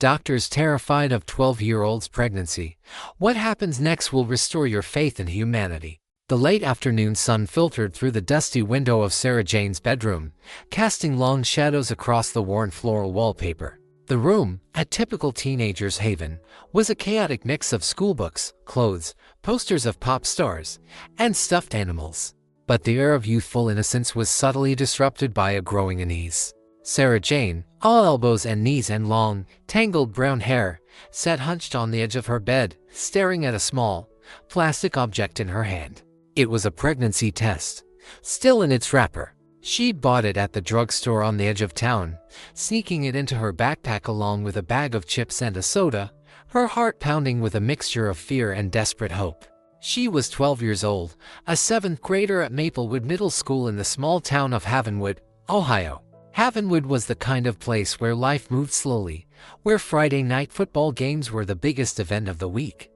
doctors terrified of 12-year-old's pregnancy. What happens next will restore your faith in humanity. The late afternoon sun filtered through the dusty window of Sarah Jane's bedroom, casting long shadows across the worn floral wallpaper. The room, a typical teenager's haven, was a chaotic mix of schoolbooks, clothes, posters of pop stars, and stuffed animals. But the air of youthful innocence was subtly disrupted by a growing unease. Sarah Jane, all elbows and knees and long, tangled brown hair, sat hunched on the edge of her bed, staring at a small, plastic object in her hand. It was a pregnancy test, still in its wrapper. She'd bought it at the drugstore on the edge of town, sneaking it into her backpack along with a bag of chips and a soda, her heart pounding with a mixture of fear and desperate hope. She was 12 years old, a 7th grader at Maplewood Middle School in the small town of Havenwood, Ohio. Havenwood was the kind of place where life moved slowly, where Friday night football games were the biggest event of the week,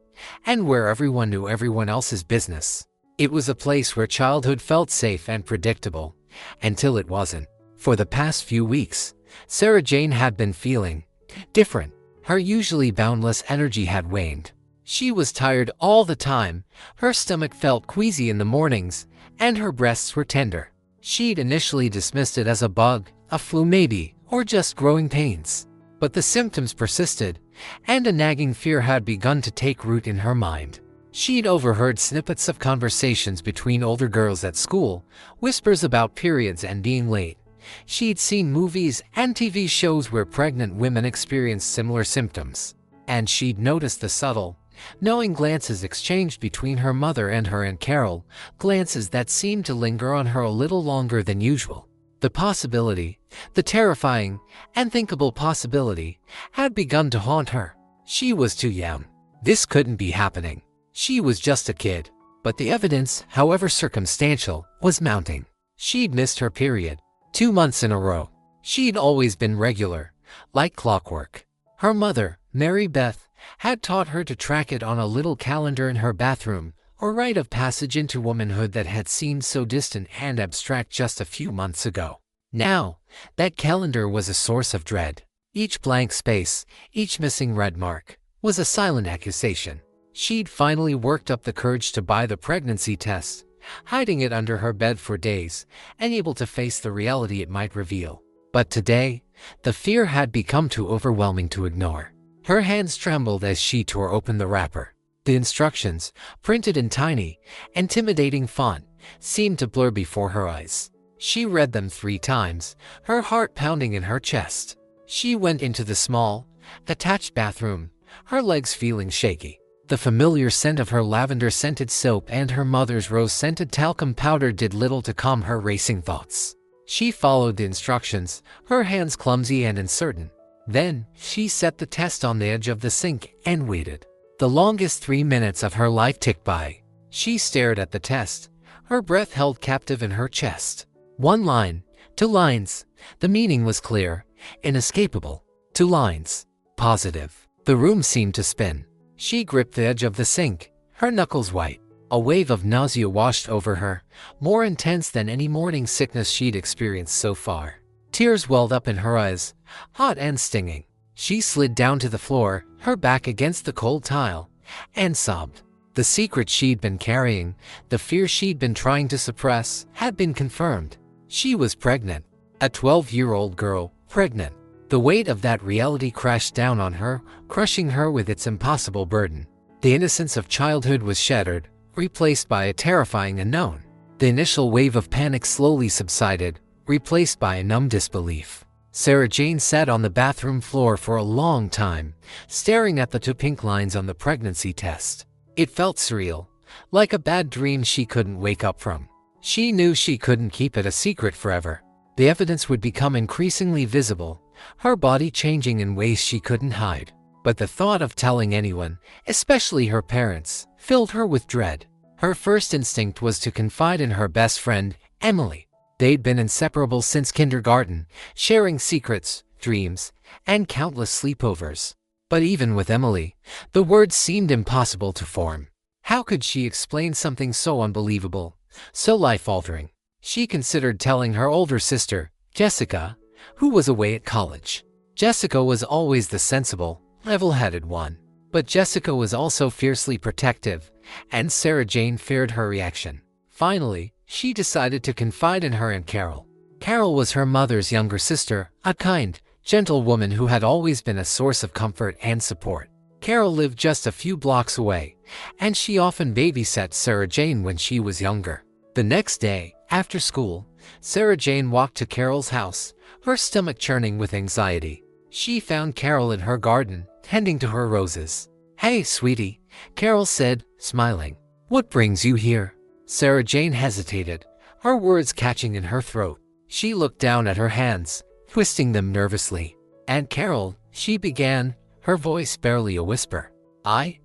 and where everyone knew everyone else's business. It was a place where childhood felt safe and predictable, until it wasn't. For the past few weeks, Sarah Jane had been feeling different. Her usually boundless energy had waned. She was tired all the time, her stomach felt queasy in the mornings, and her breasts were tender. She'd initially dismissed it as a bug, a flu maybe, or just growing pains. But the symptoms persisted, and a nagging fear had begun to take root in her mind. She'd overheard snippets of conversations between older girls at school, whispers about periods and being late. She'd seen movies and TV shows where pregnant women experienced similar symptoms. And she'd noticed the subtle, knowing glances exchanged between her mother and her Aunt Carol, glances that seemed to linger on her a little longer than usual. The possibility, the terrifying, unthinkable possibility, had begun to haunt her. She was too young. This couldn't be happening. She was just a kid. But the evidence, however circumstantial, was mounting. She'd missed her period 2 months in a row. She'd always been regular, like clockwork. Her mother, Mary Beth, had taught her to track it on a little calendar in her bathroom, a rite of passage into womanhood that had seemed so distant and abstract just a few months ago. Now, that calendar was a source of dread. Each blank space, each missing red mark, was a silent accusation. She'd finally worked up the courage to buy the pregnancy test, hiding it under her bed for days, unable to face the reality it might reveal. But today, the fear had become too overwhelming to ignore. Her hands trembled as she tore open the wrapper. The instructions, printed in tiny, intimidating font, seemed to blur before her eyes. She read them 3 times, her heart pounding in her chest. She went into the small, attached bathroom, her legs feeling shaky. The familiar scent of her lavender-scented soap and her mother's rose-scented talcum powder did little to calm her racing thoughts. She followed the instructions, her hands clumsy and uncertain. Then, she set the test on the edge of the sink and waited. The longest 3 minutes of her life ticked by. She stared at the test, her breath held captive in her chest. 1 line, 2 lines. The meaning was clear, inescapable. 2 lines. Positive. The room seemed to spin. She gripped the edge of the sink, her knuckles white. A wave of nausea washed over her, more intense than any morning sickness she'd experienced so far. Tears welled up in her eyes, hot and stinging. She slid down to the floor, her back against the cold tile, and sobbed. The secret she'd been carrying, the fear she'd been trying to suppress, had been confirmed. She was pregnant. A 12-year-old girl, pregnant. The weight of that reality crashed down on her, crushing her with its impossible burden. The innocence of childhood was shattered, replaced by a terrifying unknown. The initial wave of panic slowly subsided, replaced by a numb disbelief. Sarah Jane sat on the bathroom floor for a long time, staring at the 2 pink lines on the pregnancy test. It felt surreal, like a bad dream she couldn't wake up from. She knew she couldn't keep it a secret forever. The evidence would become increasingly visible, her body changing in ways she couldn't hide. But the thought of telling anyone, especially her parents, filled her with dread. Her first instinct was to confide in her best friend, Emily. They'd been inseparable since kindergarten, sharing secrets, dreams, and countless sleepovers. But even with Emily, the words seemed impossible to form. How could she explain something so unbelievable, so life-altering? She considered telling her older sister, Jessica, who was away at college. Jessica was always the sensible, level-headed one. But Jessica was also fiercely protective, and Sarah Jane feared her reaction. Finally, she decided to confide in her and Carol. Carol was her mother's younger sister, a kind, gentle woman who had always been a source of comfort and support. Carol lived just a few blocks away, and she often babysat Sarah Jane when she was younger. The next day, after school, Sarah Jane walked to Carol's house, her stomach churning with anxiety. She found Carol in her garden, tending to her roses. "Hey, sweetie," Carol said, smiling. "What brings you here?" Sarah Jane hesitated, her words catching in her throat. She looked down at her hands, twisting them nervously. "Aunt Carol," she began, her voice barely a whisper. I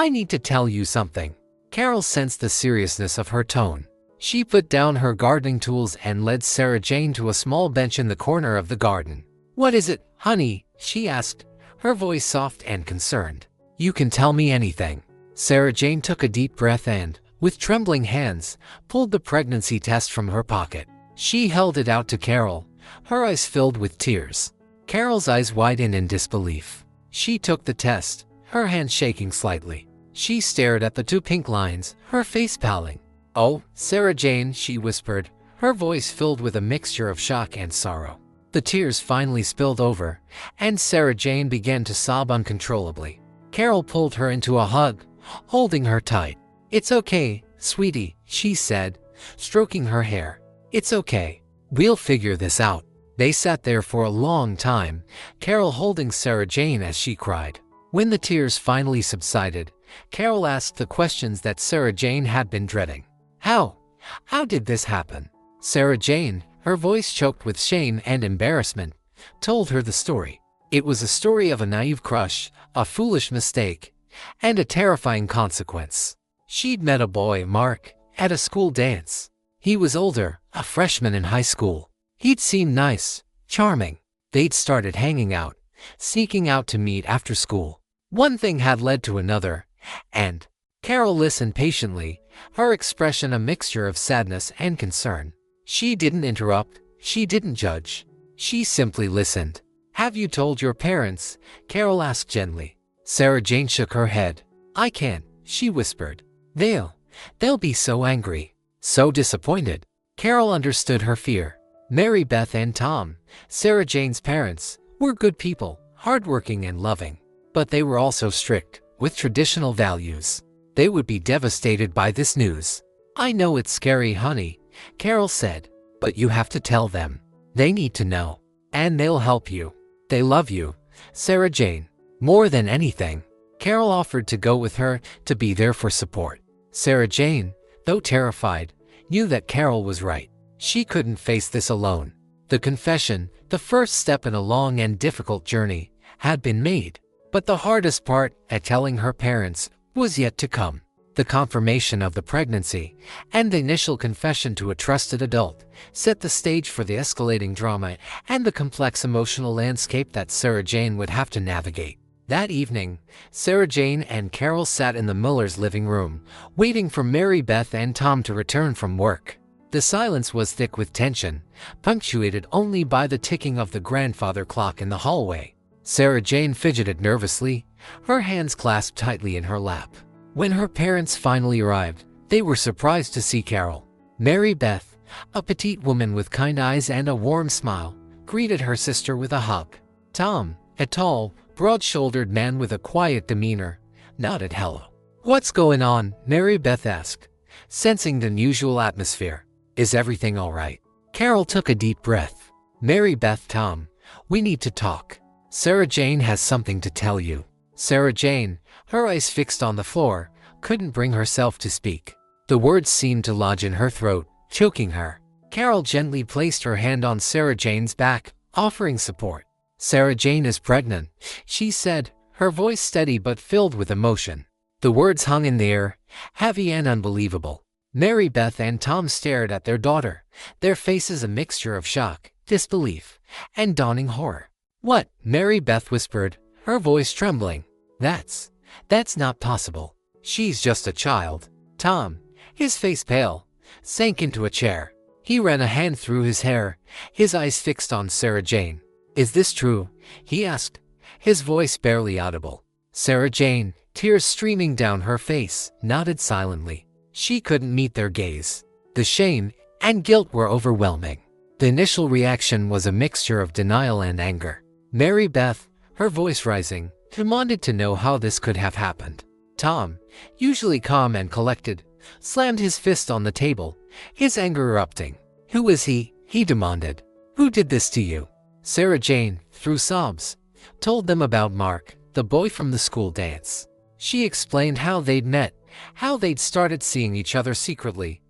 need to tell you something." Carol sensed the seriousness of her tone. She put down her gardening tools and led Sarah Jane to a small bench in the corner of the garden. "What is it, honey?" she asked, her voice soft and concerned. "You can tell me anything." Sarah Jane took a deep breath and, with trembling hands, pulled the pregnancy test from her pocket. She held it out to Carol, her eyes filled with tears. Carol's eyes widened in disbelief. She took the test, her hand shaking slightly. She stared at the 2 pink lines, her face paling. "Oh, Sarah Jane," she whispered, her voice filled with a mixture of shock and sorrow. The tears finally spilled over, and Sarah Jane began to sob uncontrollably. Carol pulled her into a hug, holding her tight. "It's okay, sweetie," she said, stroking her hair. "It's okay. We'll figure this out." They sat there for a long time, Carol holding Sarah Jane as she cried. When the tears finally subsided, Carol asked the questions that Sarah Jane had been dreading. How did this happen?" Sarah Jane, her voice choked with shame and embarrassment, told her the story. It was a story of a naive crush, a foolish mistake, and a terrifying consequence. She'd met a boy, Mark, at a school dance. He was older, a freshman in high school. He'd seemed nice, charming. They'd started hanging out, sneaking out to meet after school. One thing had led to another, and Carol listened patiently, her expression a mixture of sadness and concern. She didn't interrupt, she didn't judge. She simply listened. "Have you told your parents?" Carol asked gently. Sarah Jane shook her head. "I can't," she whispered. They'll be so angry, so disappointed." Carol understood her fear. Mary Beth and Tom, Sarah Jane's parents, were good people, hardworking and loving. But they were also strict, with traditional values. They would be devastated by this news. "I know it's scary, honey," Carol said, "but you have to tell them. They need to know. And they'll help you. They love you, Sarah Jane, more than anything." Carol offered to go with her, to be there for support. Sarah Jane, though terrified, knew that Carol was right. She couldn't face this alone. The confession, the first step in a long and difficult journey, had been made. But the hardest part, at telling her parents, was yet to come. The confirmation of the pregnancy and the initial confession to a trusted adult set the stage for the escalating drama and the complex emotional landscape that Sarah Jane would have to navigate. That evening, Sarah Jane and Carol sat in the Millers' living room, waiting for Mary Beth and Tom to return from work. The silence was thick with tension, punctuated only by the ticking of the grandfather clock in the hallway. Sarah Jane fidgeted nervously, her hands clasped tightly in her lap. When her parents finally arrived, they were surprised to see Carol. Mary Beth, a petite woman with kind eyes and a warm smile, greeted her sister with a hug. Tom, a tall, broad-shouldered man with a quiet demeanor, nodded hello. "What's going on?" Mary Beth asked, sensing the unusual atmosphere. "Is everything all right?" Carol took a deep breath. "Mary Beth, Tom, we need to talk. Sarah Jane has something to tell you." Sarah Jane, her eyes fixed on the floor, couldn't bring herself to speak. The words seemed to lodge in her throat, choking her. Carol gently placed her hand on Sarah Jane's back, offering support. "Sarah Jane is pregnant," she said, her voice steady but filled with emotion. The words hung in the air, heavy and unbelievable. Mary Beth and Tom stared at their daughter, their faces a mixture of shock, disbelief, and dawning horror. "What?" Mary Beth whispered, her voice trembling. That's not possible. She's just a child." Tom, his face pale, sank into a chair. He ran a hand through his hair, his eyes fixed on Sarah Jane. "Is this true?" he asked, his voice barely audible. Sarah Jane, tears streaming down her face, nodded silently. She couldn't meet their gaze. The shame and guilt were overwhelming. The initial reaction was a mixture of denial and anger. Mary Beth, her voice rising, demanded to know how this could have happened. Tom, usually calm and collected, slammed his fist on the table, his anger erupting. "Who is he?" he demanded. "Who did this to you?" Sarah Jane, through sobs, told them about Mark, the boy from the school dance. She explained how they'd met, how they'd started seeing each other secretly,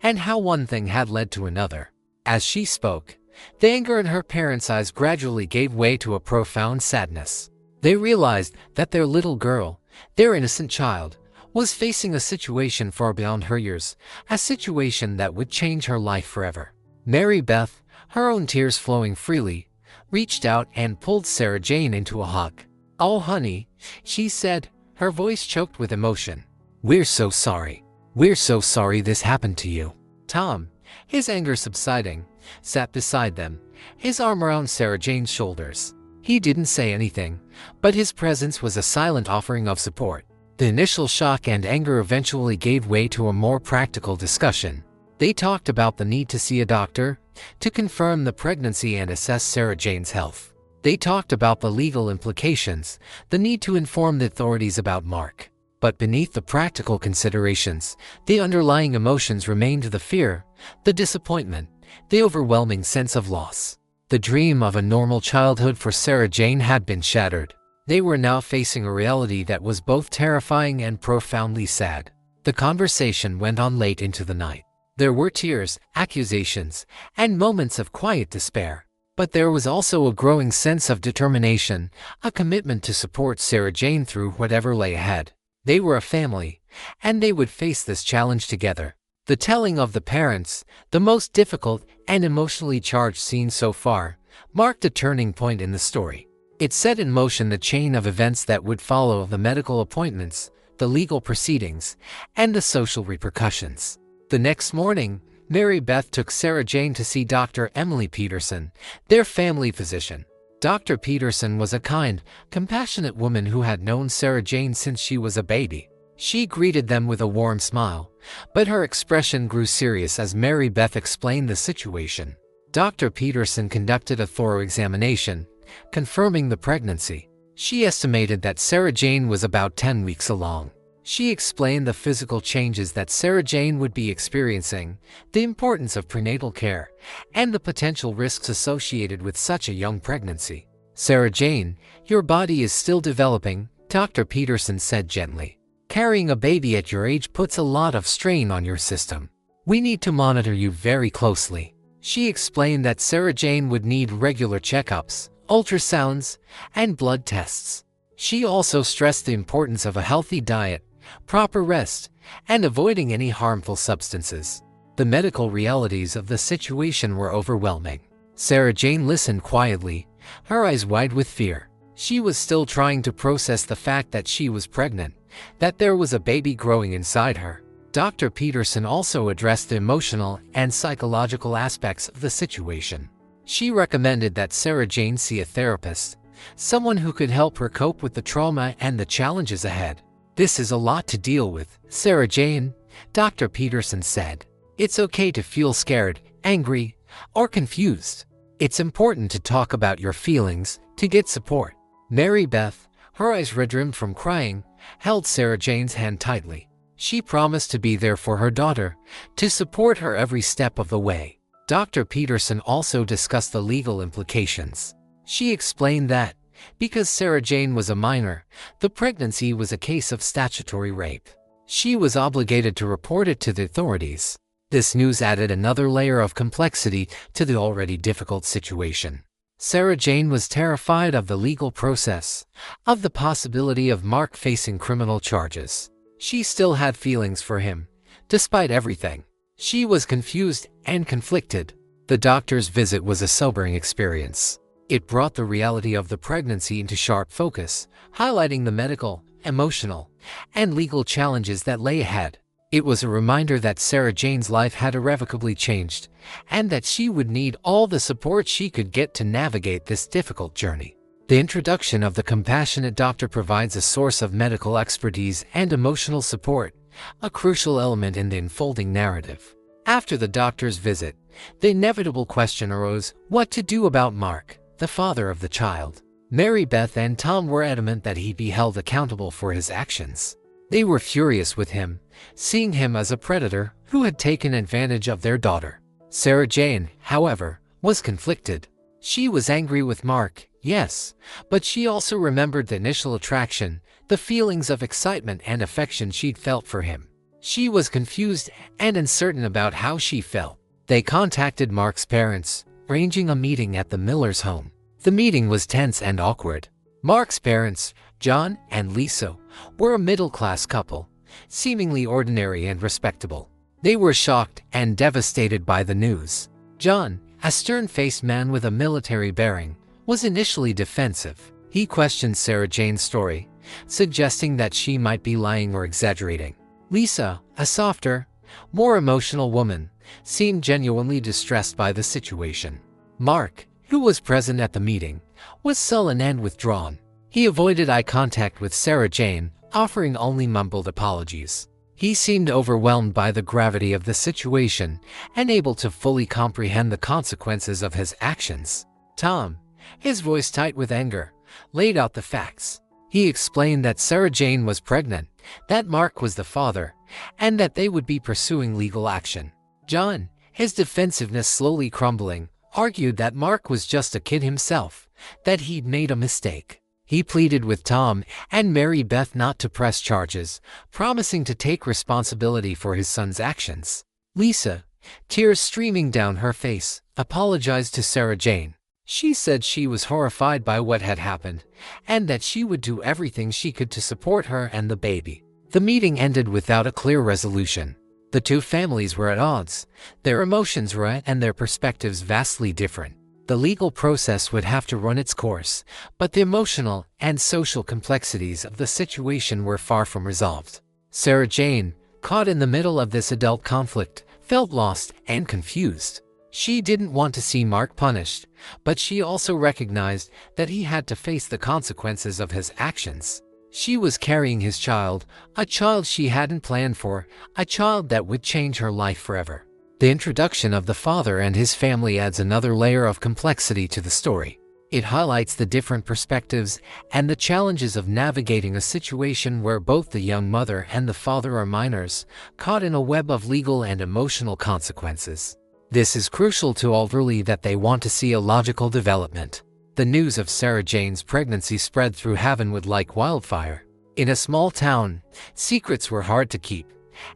and how one thing had led to another. As she spoke, the anger in her parents' eyes gradually gave way to a profound sadness. They realized that their little girl, their innocent child, was facing a situation far beyond her years, a situation that would change her life forever. Mary Beth, her own tears flowing freely, reached out and pulled Sarah Jane into a hug. "Oh, honey," she said, her voice choked with emotion. "We're so sorry. We're so sorry this happened to you." Tom, his anger subsiding, sat beside them, his arm around Sarah Jane's shoulders. He didn't say anything, but his presence was a silent offering of support. The initial shock and anger eventually gave way to a more practical discussion. They talked about the need to see a doctor to confirm the pregnancy and assess Sarah Jane's health. They talked about the legal implications, the need to inform the authorities about Mark. But beneath the practical considerations, the underlying emotions remained the fear, the disappointment, the overwhelming sense of loss. The dream of a normal childhood for Sarah Jane had been shattered. They were now facing a reality that was both terrifying and profoundly sad. The conversation went on late into the night. There were tears, accusations, and moments of quiet despair. But there was also a growing sense of determination, a commitment to support Sarah Jane through whatever lay ahead. They were a family, and they would face this challenge together. The telling of the parents, the most difficult and emotionally charged scene so far, marked a turning point in the story. It set in motion the chain of events that would follow: the medical appointments, the legal proceedings, and the social repercussions. The next morning, Mary Beth took Sarah Jane to see Dr. Emily Peterson, their family physician. Dr. Peterson was a kind, compassionate woman who had known Sarah Jane since she was a baby. She greeted them with a warm smile, but her expression grew serious as Mary Beth explained the situation. Dr. Peterson conducted a thorough examination, confirming the pregnancy. She estimated that Sarah Jane was about 10 weeks along. She explained the physical changes that Sarah Jane would be experiencing, the importance of prenatal care, and the potential risks associated with such a young pregnancy. "Sarah Jane, your body is still developing," Dr. Peterson said gently. "Carrying a baby at your age puts a lot of strain on your system. We need to monitor you very closely." She explained that Sarah Jane would need regular checkups, ultrasounds, and blood tests. She also stressed the importance of a healthy diet, proper rest, and avoiding any harmful substances. The medical realities of the situation were overwhelming. Sarah Jane listened quietly, her eyes wide with fear. She was still trying to process the fact that she was pregnant, that there was a baby growing inside her. Dr. Peterson also addressed the emotional and psychological aspects of the situation. She recommended that Sarah Jane see a therapist, someone who could help her cope with the trauma and the challenges ahead. "This is a lot to deal with, Sarah Jane," Dr. Peterson said. "It's okay to feel scared, angry, or confused. It's important to talk about your feelings, to get support." Mary Beth, her eyes red-rimmed from crying, held Sarah Jane's hand tightly. She promised to be there for her daughter, to support her every step of the way. Dr. Peterson also discussed the legal implications. She explained that, because Sarah Jane was a minor, the pregnancy was a case of statutory rape. She was obligated to report it to the authorities. This news added another layer of complexity to the already difficult situation. Sarah Jane was terrified of the legal process, of the possibility of Mark facing criminal charges. She still had feelings for him, despite everything. She was confused and conflicted. The doctor's visit was a sobering experience. It brought the reality of the pregnancy into sharp focus, highlighting the medical, emotional, and legal challenges that lay ahead. It was a reminder that Sarah Jane's life had irrevocably changed, and that she would need all the support she could get to navigate this difficult journey. The introduction of the compassionate doctor provides a source of medical expertise and emotional support, a crucial element in the unfolding narrative. After the doctor's visit, the inevitable question arose: what to do about Mark, the father of the child? Mary Beth and Tom were adamant that he be held accountable for his actions. They were furious with him, seeing him as a predator who had taken advantage of their daughter. Sarah Jane, however, was conflicted. She was angry with Mark, yes, but she also remembered the initial attraction, the feelings of excitement and affection she'd felt for him. She was confused and uncertain about how she felt. They contacted Mark's parents, arranging a meeting at the Miller's home. The meeting was tense and awkward. Mark's parents, John and Lisa, were a middle-class couple, seemingly ordinary and respectable. They were shocked and devastated by the news. John, a stern-faced man with a military bearing, was initially defensive. He questioned Sarah Jane's story, suggesting that she might be lying or exaggerating. Lisa, a softer, more emotional woman, seemed genuinely distressed by the situation. Mark, who was present at the meeting, was sullen and withdrawn. He avoided eye contact with Sarah Jane, offering only mumbled apologies. He seemed overwhelmed by the gravity of the situation, unable to fully comprehend the consequences of his actions. Tom, his voice tight with anger, laid out the facts. He explained that Sarah Jane was pregnant, that Mark was the father, and that they would be pursuing legal action. John, his defensiveness slowly crumbling, argued that Mark was just a kid himself, that he'd made a mistake. He pleaded with Tom and Mary Beth not to press charges, promising to take responsibility for his son's actions. Lisa, tears streaming down her face, apologized to Sarah Jane. She said she was horrified by what had happened, and that she would do everything she could to support her and the baby. The meeting ended without a clear resolution. The two families were at odds, their emotions were and their perspectives vastly different. The legal process would have to run its course, but the emotional and social complexities of the situation were far from resolved. Sarah Jane, caught in the middle of this adult conflict, felt lost and confused. She didn't want to see Mark punished, but she also recognized that he had to face the consequences of his actions. She was carrying his child, a child she hadn't planned for, a child that would change her life forever. The introduction of the father and his family adds another layer of complexity to the story. It highlights the different perspectives and the challenges of navigating a situation where both the young mother and the father are minors, caught in a web of legal and emotional consequences. This is crucial to all early that they want to see a logical development. The news of Sarah Jane's pregnancy spread through Havenwood like wildfire. In a small town, secrets were hard to keep,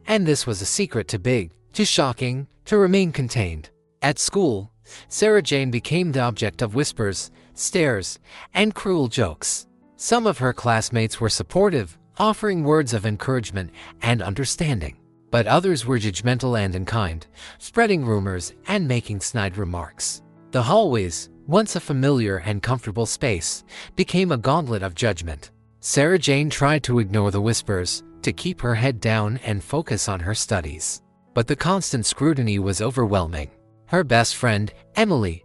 and this was a secret too big, too shocking, to remain contained. At school, Sarah Jane became the object of whispers, stares, and cruel jokes. Some of her classmates were supportive, offering words of encouragement and understanding. But others were judgmental and unkind, spreading rumors and making snide remarks. The hallways, once a familiar and comfortable space, became a gauntlet of judgment. Sarah Jane tried to ignore the whispers, to keep her head down and focus on her studies. But the constant scrutiny was overwhelming. Her best friend, Emily,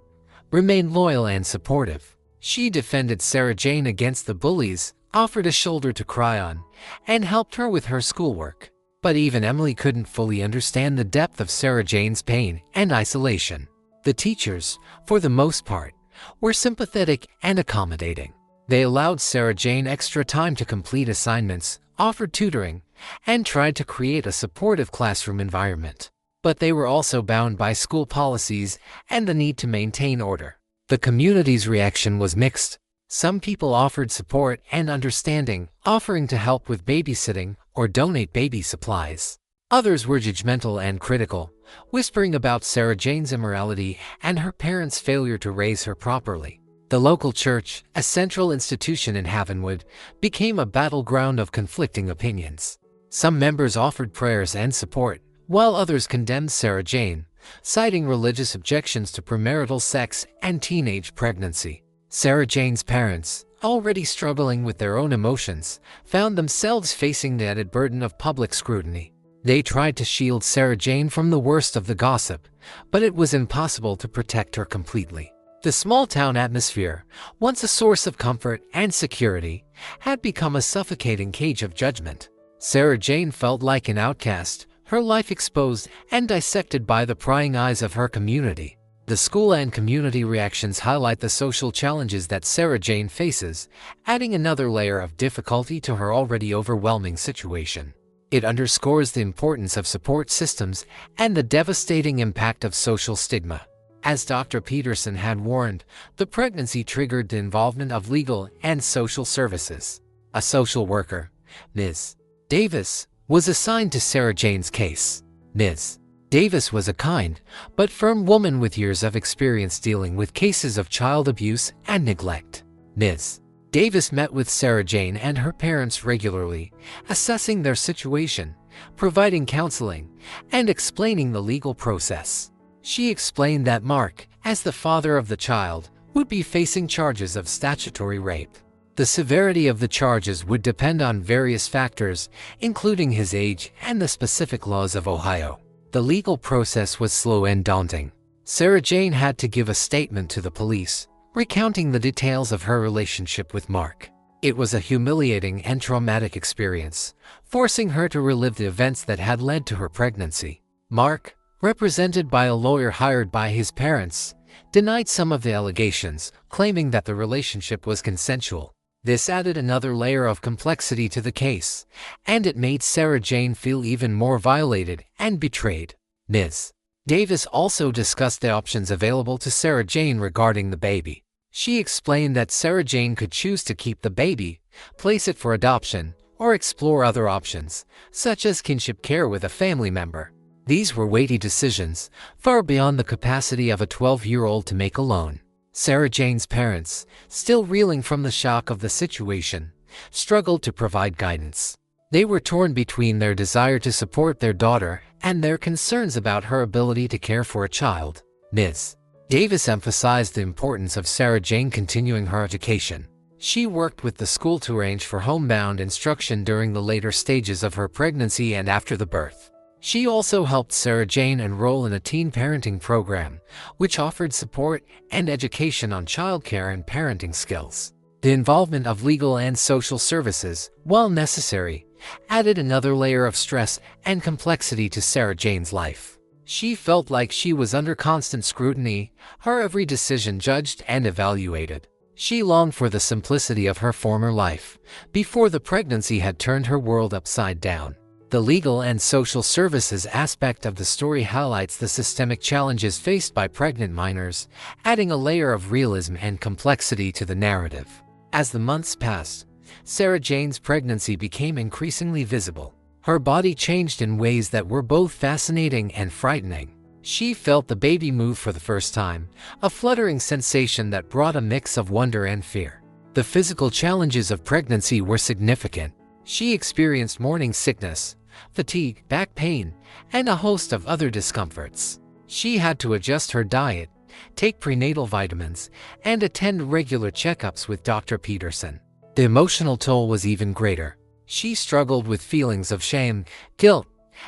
remained loyal and supportive. She defended Sarah Jane against the bullies, offered a shoulder to cry on, and helped her with her schoolwork. But even Emily couldn't fully understand the depth of Sarah Jane's pain and isolation. The teachers, for the most part, were sympathetic and accommodating. They allowed Sarah Jane extra time to complete assignments, offered tutoring, and tried to create a supportive classroom environment. But they were also bound by school policies and the need to maintain order. The community's reaction was mixed. Some people offered support and understanding, offering to help with babysitting or donate baby supplies. Others were judgmental and critical, whispering about Sarah Jane's immorality and her parents' failure to raise her properly. The local church, a central institution in Havenwood, became a battleground of conflicting opinions. Some members offered prayers and support, while others condemned Sarah Jane, citing religious objections to premarital sex and teenage pregnancy. Sarah Jane's parents, already struggling with their own emotions, found themselves facing the added burden of public scrutiny. They tried to shield Sarah Jane from the worst of the gossip, but it was impossible to protect her completely. The small-town atmosphere, once a source of comfort and security, had become a suffocating cage of judgment. Sarah Jane felt like an outcast, her life exposed and dissected by the prying eyes of her community. The school and community reactions highlight the social challenges that Sarah Jane faces, adding another layer of difficulty to her already overwhelming situation. It underscores the importance of support systems and the devastating impact of social stigma. As Dr. Peterson had warned, the pregnancy triggered the involvement of legal and social services. A social worker, Ms. Davis, was assigned to Sarah Jane's case. Ms. Davis was a kind but firm woman with years of experience dealing with cases of child abuse and neglect. Ms. Davis met with Sarah Jane and her parents regularly, assessing their situation, providing counseling, and explaining the legal process. She explained that Mark, as the father of the child, would be facing charges of statutory rape. The severity of the charges would depend on various factors, including his age and the specific laws of Ohio. The legal process was slow and daunting. Sarah Jane had to give a statement to the police, recounting the details of her relationship with Mark. It was a humiliating and traumatic experience, forcing her to relive the events that had led to her pregnancy. Mark, represented by a lawyer hired by his parents, denied some of the allegations, claiming that the relationship was consensual. This added another layer of complexity to the case, and it made Sarah Jane feel even more violated and betrayed. Ms. Davis also discussed the options available to Sarah Jane regarding the baby. She explained that Sarah Jane could choose to keep the baby, place it for adoption, or explore other options, such as kinship care with a family member. These were weighty decisions, far beyond the capacity of a 12-year-old to make alone. Sarah Jane's parents, still reeling from the shock of the situation, struggled to provide guidance. They were torn between their desire to support their daughter and their concerns about her ability to care for a child. Ms. Davis emphasized the importance of Sarah Jane continuing her education. She worked with the school to arrange for homebound instruction during the later stages of her pregnancy and after the birth. She also helped Sarah Jane enroll in a teen parenting program, which offered support and education on childcare and parenting skills. The involvement of legal and social services, while necessary, added another layer of stress and complexity to Sarah Jane's life. She felt like she was under constant scrutiny, her every decision judged and evaluated. She longed for the simplicity of her former life, before the pregnancy had turned her world upside down. The legal and social services aspect of the story highlights the systemic challenges faced by pregnant minors, adding a layer of realism and complexity to the narrative. As the months passed, Sarah Jane's pregnancy became increasingly visible. Her body changed in ways that were both fascinating and frightening. She felt the baby move for the first time, a fluttering sensation that brought a mix of wonder and fear. The physical challenges of pregnancy were significant. She experienced morning sickness, fatigue, back pain, and a host of other discomforts. She had to adjust her diet, take prenatal vitamins, and attend regular checkups with Dr. Peterson. The emotional toll was even greater. She struggled with feelings of shame, guilt,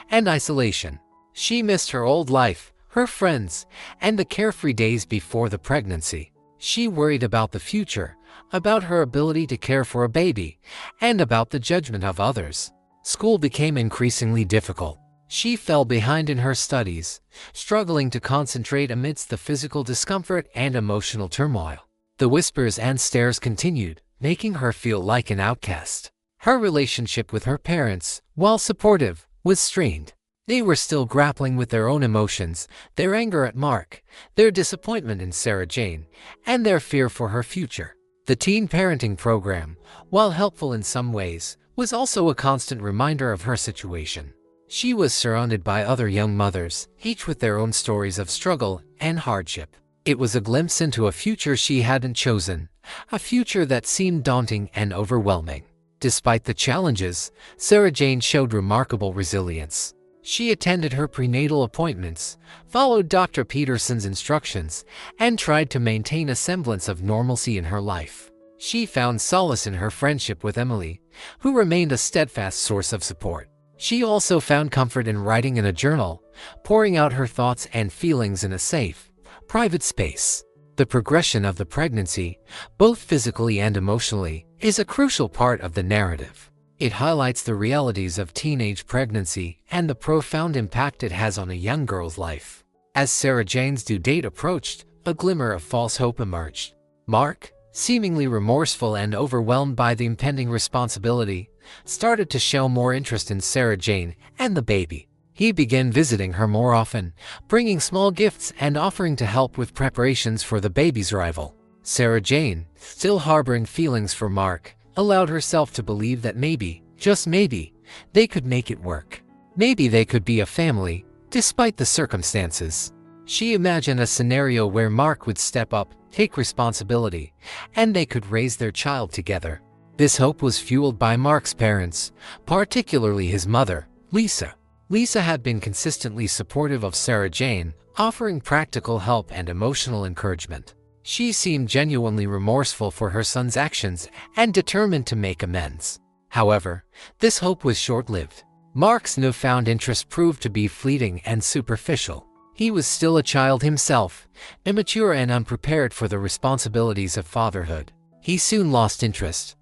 and isolation. She missed her old life, her friends, and the carefree days before the pregnancy. She worried about the future, about her ability to care for a baby, and about the judgment of others. School became increasingly difficult. She fell behind in her studies, struggling to concentrate amidst the physical discomfort and emotional turmoil. The whispers and stares continued, making her feel like an outcast. Her relationship with her parents, while supportive, was strained. They were still grappling with their own emotions, their anger at Mark, their disappointment in Sarah Jane, and their fear for her future. The teen parenting program, while helpful in some ways, was also a constant reminder of her situation. She was surrounded by other young mothers, each with their own stories of struggle and hardship. It was a glimpse into a future she hadn't chosen, a future that seemed daunting and overwhelming. Despite the challenges, Sarah Jane showed remarkable resilience. She attended her prenatal appointments, followed Dr. Peterson's instructions, and tried to maintain a semblance of normalcy in her life. She found solace in her friendship with Emily, who remained a steadfast source of support. She also found comfort in writing in a journal, pouring out her thoughts and feelings in a safe, private space. The progression of the pregnancy, both physically and emotionally, is a crucial part of the narrative. It highlights the realities of teenage pregnancy and the profound impact it has on a young girl's life. As Sarah Jane's due date approached, a glimmer of false hope emerged. Mark, seemingly remorseful and overwhelmed by the impending responsibility, started to show more interest in Sarah Jane and the baby. He began visiting her more often, bringing small gifts and offering to help with preparations for the baby's arrival. Sarah Jane, still harboring feelings for Mark, allowed herself to believe that maybe, just maybe, they could make it work. Maybe they could be a family, despite the circumstances. She imagined a scenario where Mark would step up, take responsibility, and they could raise their child together. This hope was fueled by Mark's parents, particularly his mother, Lisa. Lisa had been consistently supportive of Sarah Jane, offering practical help and emotional encouragement. She seemed genuinely remorseful for her son's actions and determined to make amends. However, this hope was short-lived. Mark's newfound interest proved to be fleeting and superficial. He was still a child himself, immature and unprepared for the responsibilities of fatherhood. He soon lost interest,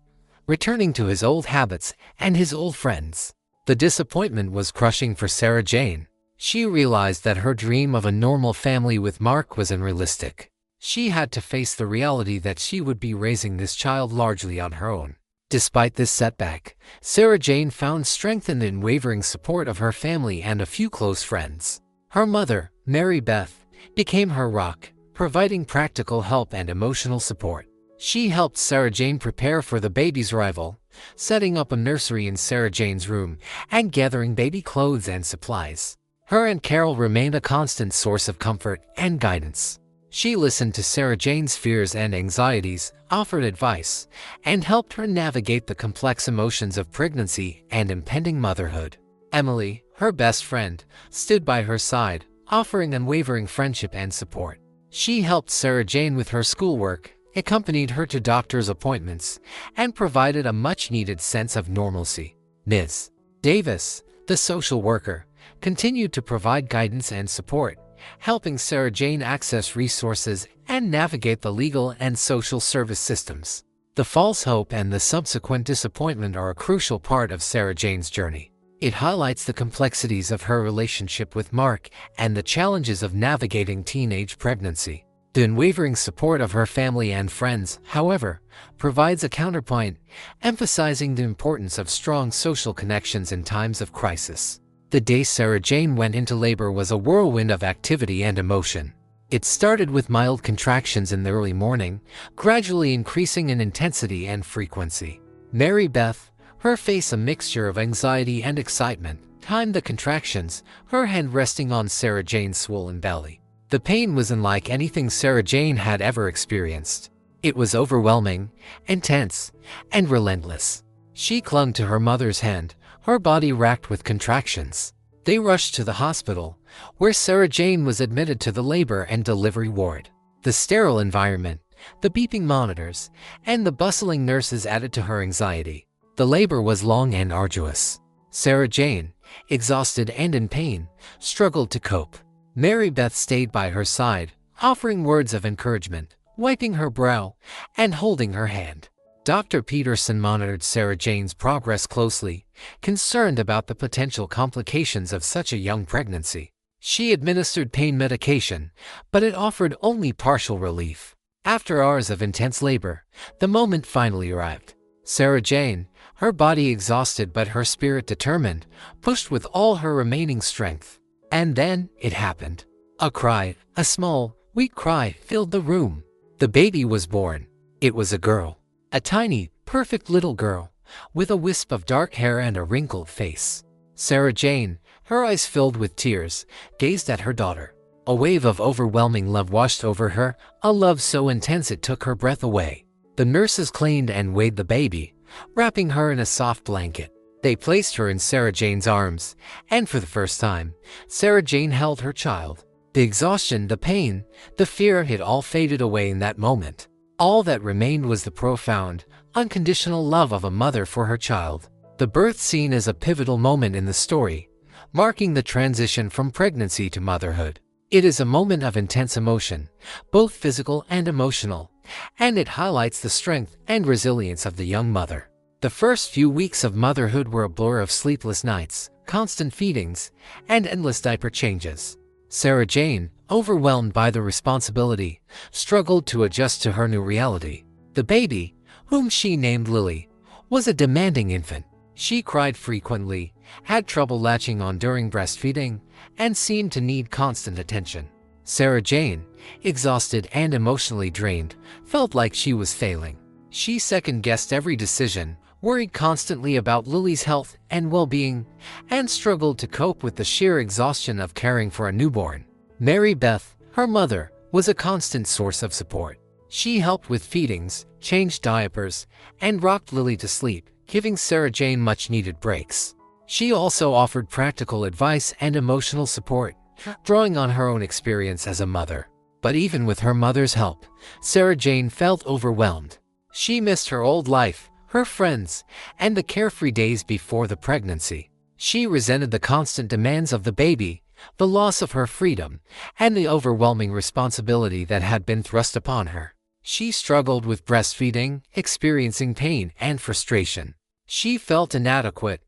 returning to his old habits and his old friends. The disappointment was crushing for Sarah Jane. She realized that her dream of a normal family with Mark was unrealistic. She had to face the reality that she would be raising this child largely on her own. Despite this setback, Sarah Jane found strength in the unwavering support of her family and a few close friends. Her mother, Mary Beth, became her rock, providing practical help and emotional support. She helped Sarah Jane prepare for the baby's arrival, setting up a nursery in Sarah Jane's room and gathering baby clothes and supplies. Her Aunt Carol remained a constant source of comfort and guidance. She listened to Sarah Jane's fears and anxieties, offered advice, and helped her navigate the complex emotions of pregnancy and impending motherhood. Emily, her best friend, stood by her side, offering unwavering friendship and support. She helped Sarah Jane with her schoolwork, accompanied her to doctor's appointments, and provided a much-needed sense of normalcy. Ms. Davis, the social worker, continued to provide guidance and support, helping Sarah Jane access resources and navigate the legal and social service systems. The false hope and the subsequent disappointment are a crucial part of Sarah Jane's journey. It highlights the complexities of her relationship with Mark and the challenges of navigating teenage pregnancy. The unwavering support of her family and friends, however, provides a counterpoint, emphasizing the importance of strong social connections in times of crisis. The day Sarah Jane went into labor was a whirlwind of activity and emotion. It started with mild contractions in the early morning, gradually increasing in intensity and frequency. Mary Beth, her face a mixture of anxiety and excitement, timed the contractions, her hand resting on Sarah Jane's swollen belly. The pain was unlike anything Sarah Jane had ever experienced. It was overwhelming, intense, and relentless. She clung to her mother's hand, her body racked with contractions. They rushed to the hospital, where Sarah Jane was admitted to the labor and delivery ward. The sterile environment, the beeping monitors, and the bustling nurses added to her anxiety. The labor was long and arduous. Sarah Jane, exhausted and in pain, struggled to cope. Mary Beth stayed by her side, offering words of encouragement, wiping her brow, and holding her hand. Dr. Peterson monitored Sarah Jane's progress closely, concerned about the potential complications of such a young pregnancy. She administered pain medication, but it offered only partial relief. After hours of intense labor, the moment finally arrived. Sarah Jane, her body exhausted but her spirit determined, pushed with all her remaining strength. And then it happened. A cry, a small, weak cry, filled the room. The baby was born. It was a girl. A tiny, perfect little girl, with a wisp of dark hair and a wrinkled face. Sarah Jane, her eyes filled with tears, gazed at her daughter. A wave of overwhelming love washed over her, a love so intense it took her breath away. The nurses cleaned and weighed the baby, wrapping her in a soft blanket. They placed her in Sarah Jane's arms, and for the first time, Sarah Jane held her child. The exhaustion, the pain, the fear had all faded away in that moment. All that remained was the profound, unconditional love of a mother for her child. The birth scene is a pivotal moment in the story, marking the transition from pregnancy to motherhood. It is a moment of intense emotion, both physical and emotional, and it highlights the strength and resilience of the young mother. The first few weeks of motherhood were a blur of sleepless nights, constant feedings, and endless diaper changes. Sarah Jane, overwhelmed by the responsibility, struggled to adjust to her new reality. The baby, whom she named Lily, was a demanding infant. She cried frequently, had trouble latching on during breastfeeding, and seemed to need constant attention. Sarah Jane, exhausted and emotionally drained, felt like she was failing. She second-guessed every decision, worried constantly about Lily's health and well-being, and struggled to cope with the sheer exhaustion of caring for a newborn. Mary Beth, her mother, was a constant source of support. She helped with feedings, changed diapers, and rocked Lily to sleep, giving Sarah Jane much-needed breaks. She also offered practical advice and emotional support, drawing on her own experience as a mother. But even with her mother's help, Sarah Jane felt overwhelmed. She missed her old life, her friends, and the carefree days before the pregnancy. She resented the constant demands of the baby, the loss of her freedom, and the overwhelming responsibility that had been thrust upon her. She struggled with breastfeeding, experiencing pain and frustration. She felt inadequate,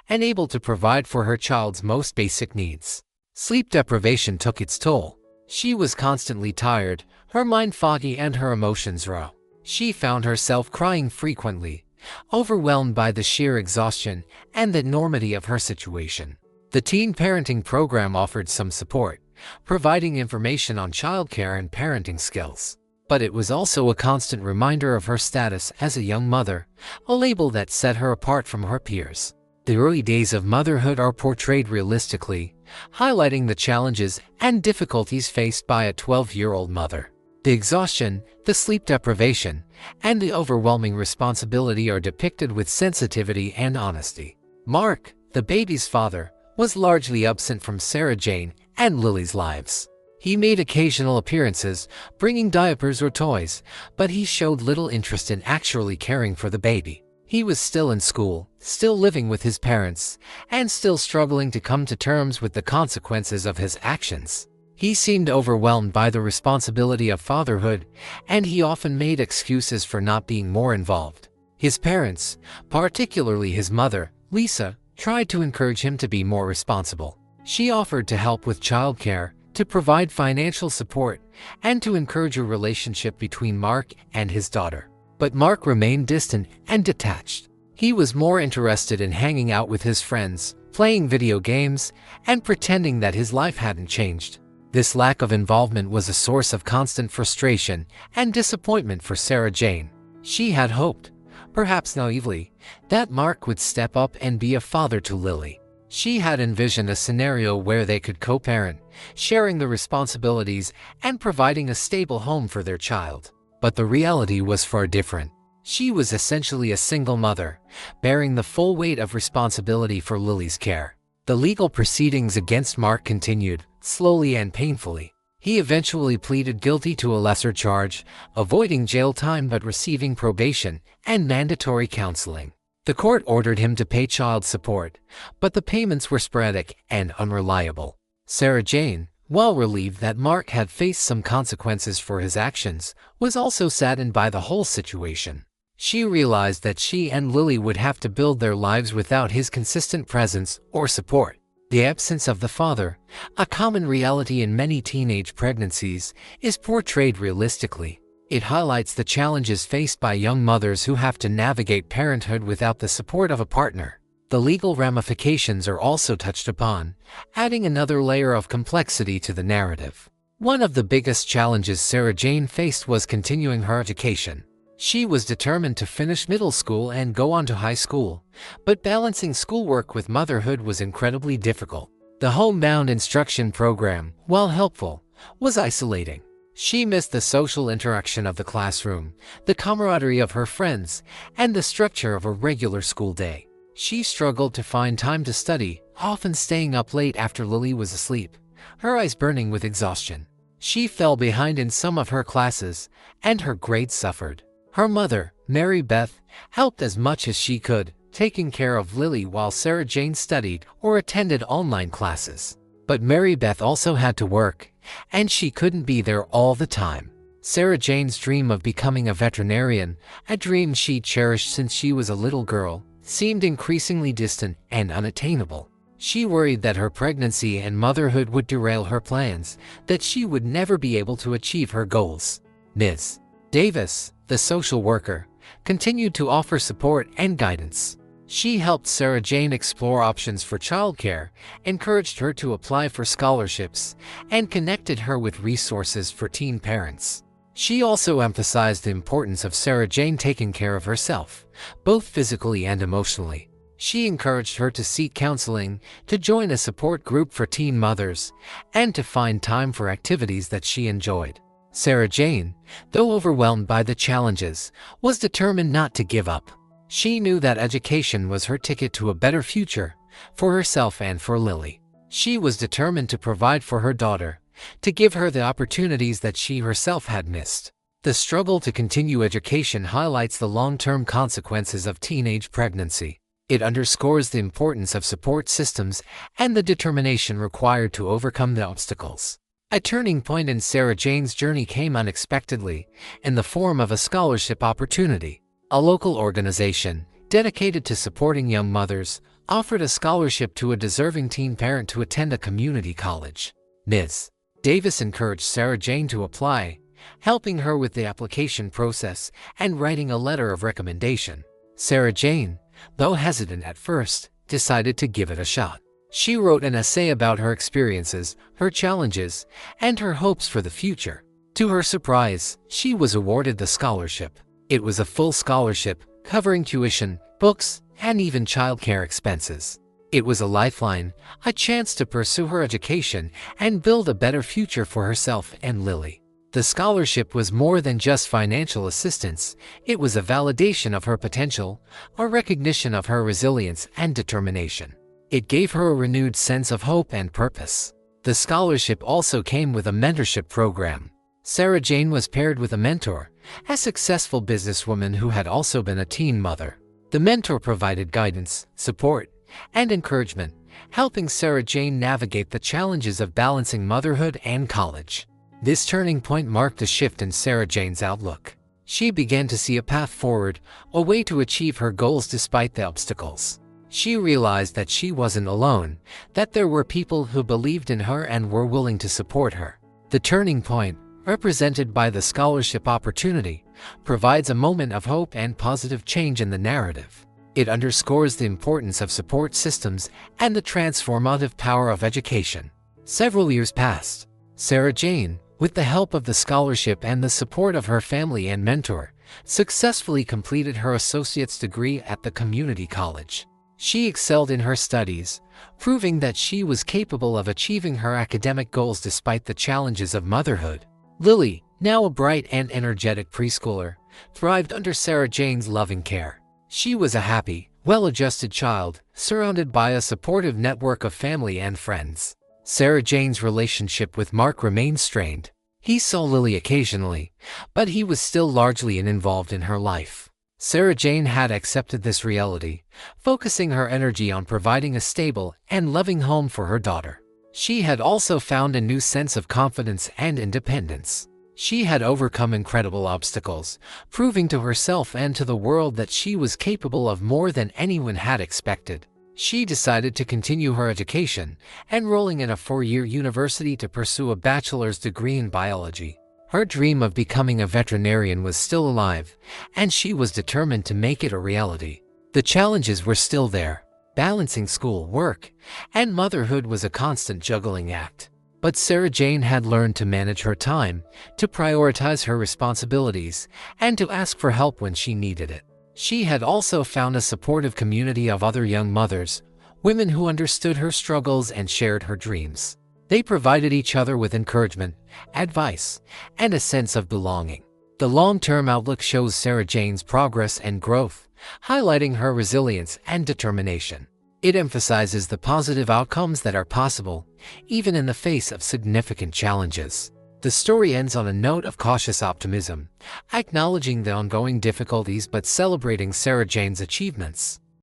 unable to provide for her child's most basic needs. Sleep deprivation took its toll. She was constantly tired, her mind foggy and her emotions raw. She found herself crying frequently, overwhelmed by the sheer exhaustion and the enormity of her situation. The teen parenting program offered some support, providing information on childcare and parenting skills. But it was also a constant reminder of her status as a young mother, a label that set her apart from her peers. The early days of motherhood are portrayed realistically, highlighting the challenges and difficulties faced by a 12-year-old mother. The exhaustion, the sleep deprivation, and the overwhelming responsibility are depicted with sensitivity and honesty. Mark, the baby's father, was largely absent from Sarah Jane and Lily's lives. He made occasional appearances, bringing diapers or toys, but he showed little interest in actually caring for the baby. He was still in school, still living with his parents, and still struggling to come to terms with the consequences of his actions. He seemed overwhelmed by the responsibility of fatherhood, and he often made excuses for not being more involved. His parents, particularly his mother, Lisa, tried to encourage him to be more responsible. She offered to help with childcare, to provide financial support, and to encourage a relationship between Mark and his daughter. But Mark remained distant and detached. He was more interested in hanging out with his friends, playing video games, and pretending that his life hadn't changed. This lack of involvement was a source of constant frustration and disappointment for Sarah Jane. She had hoped, perhaps naively, that Mark would step up and be a father to Lily. She had envisioned a scenario where they could co-parent, sharing the responsibilities and providing a stable home for their child. But the reality was far different. She was essentially a single mother, bearing the full weight of responsibility for Lily's care. The legal proceedings against Mark continued, slowly and painfully. He eventually pleaded guilty to a lesser charge, avoiding jail time but receiving probation and mandatory counseling. The court ordered him to pay child support, but the payments were sporadic and unreliable. Sarah Jane, while relieved that Mark had faced some consequences for his actions, was also saddened by the whole situation. She realized that she and Lily would have to build their lives without his consistent presence or support. The absence of the father, a common reality in many teenage pregnancies, is portrayed realistically. It highlights the challenges faced by young mothers who have to navigate parenthood without the support of a partner. The legal ramifications are also touched upon, adding another layer of complexity to the narrative. One of the biggest challenges Sarah Jane faced was continuing her education. She was determined to finish middle school and go on to high school, but balancing schoolwork with motherhood was incredibly difficult. The homebound instruction program, while helpful, was isolating. She missed the social interaction of the classroom, the camaraderie of her friends, and the structure of a regular school day. She struggled to find time to study, often staying up late after Lily was asleep, her eyes burning with exhaustion. She fell behind in some of her classes, and her grades suffered. Her mother, Mary Beth, helped as much as she could, taking care of Lily while Sarah Jane studied or attended online classes. But Mary Beth also had to work, and she couldn't be there all the time. Sarah Jane's dream of becoming a veterinarian, a dream she cherished since she was a little girl, seemed increasingly distant and unattainable. She worried that her pregnancy and motherhood would derail her plans, that she would never be able to achieve her goals. Ms. Davis, the social worker, continued to offer support and guidance. She helped Sarah Jane explore options for childcare, encouraged her to apply for scholarships, and connected her with resources for teen parents. She also emphasized the importance of Sarah Jane taking care of herself, both physically and emotionally. She encouraged her to seek counseling, to join a support group for teen mothers, and to find time for activities that she enjoyed. Sarah Jane, though overwhelmed by the challenges, was determined not to give up. She knew that education was her ticket to a better future, for herself and for Lily. She was determined to provide for her daughter, to give her the opportunities that she herself had missed. The struggle to continue education highlights the long-term consequences of teenage pregnancy. It underscores the importance of support systems and the determination required to overcome the obstacles. A turning point in Sarah Jane's journey came unexpectedly, in the form of a scholarship opportunity. A local organization, dedicated to supporting young mothers, offered a scholarship to a deserving teen parent to attend a community college. Ms. Davis encouraged Sarah Jane to apply, helping her with the application process and writing a letter of recommendation. Sarah Jane, though hesitant at first, decided to give it a shot. She wrote an essay about her experiences, her challenges, and her hopes for the future. To her surprise, she was awarded the scholarship. It was a full scholarship, covering tuition, books, and even childcare expenses. It was a lifeline, a chance to pursue her education and build a better future for herself and Lily. The scholarship was more than just financial assistance, it was a validation of her potential, a recognition of her resilience and determination. It gave her a renewed sense of hope and purpose. The scholarship also came with a mentorship program. Sarah Jane was paired with a mentor, a successful businesswoman who had also been a teen mother. The mentor provided guidance, support, and encouragement, helping Sarah Jane navigate the challenges of balancing motherhood and college. This turning point marked a shift in Sarah Jane's outlook. She began to see a path forward, a way to achieve her goals despite the obstacles. She realized that she wasn't alone, that there were people who believed in her and were willing to support her. The turning point, represented by the scholarship opportunity, provides a moment of hope and positive change in the narrative. It underscores the importance of support systems and the transformative power of education. Several years passed. Sarah Jane, with the help of the scholarship and the support of her family and mentor, successfully completed her associate's degree at the community college. She excelled in her studies, proving that she was capable of achieving her academic goals despite the challenges of motherhood. Lily, now a bright and energetic preschooler, thrived under Sarah Jane's loving care. She was a happy, well-adjusted child, surrounded by a supportive network of family and friends. Sarah Jane's relationship with Mark remained strained. He saw Lily occasionally, but he was still largely uninvolved in her life. Sarah Jane had accepted this reality, focusing her energy on providing a stable and loving home for her daughter. She had also found a new sense of confidence and independence. She had overcome incredible obstacles, proving to herself and to the world that she was capable of more than anyone had expected. She decided to continue her education, enrolling in a 4-year university to pursue a bachelor's degree in biology. Her dream of becoming a veterinarian was still alive, and she was determined to make it a reality. The challenges were still there. Balancing school, work, and motherhood was a constant juggling act. But Sarah Jane had learned to manage her time, to prioritize her responsibilities, and to ask for help when she needed it. She had also found a supportive community of other young mothers, women who understood her struggles and shared her dreams. They provided each other with encouragement, advice, and a sense of belonging. The long-term outlook shows Sarah Jane's progress and growth, highlighting her resilience and determination. It emphasizes the positive outcomes that are possible, even in the face of significant challenges. The story ends on a note of cautious optimism, acknowledging the ongoing difficulties but celebrating Sarah Jane's achievements.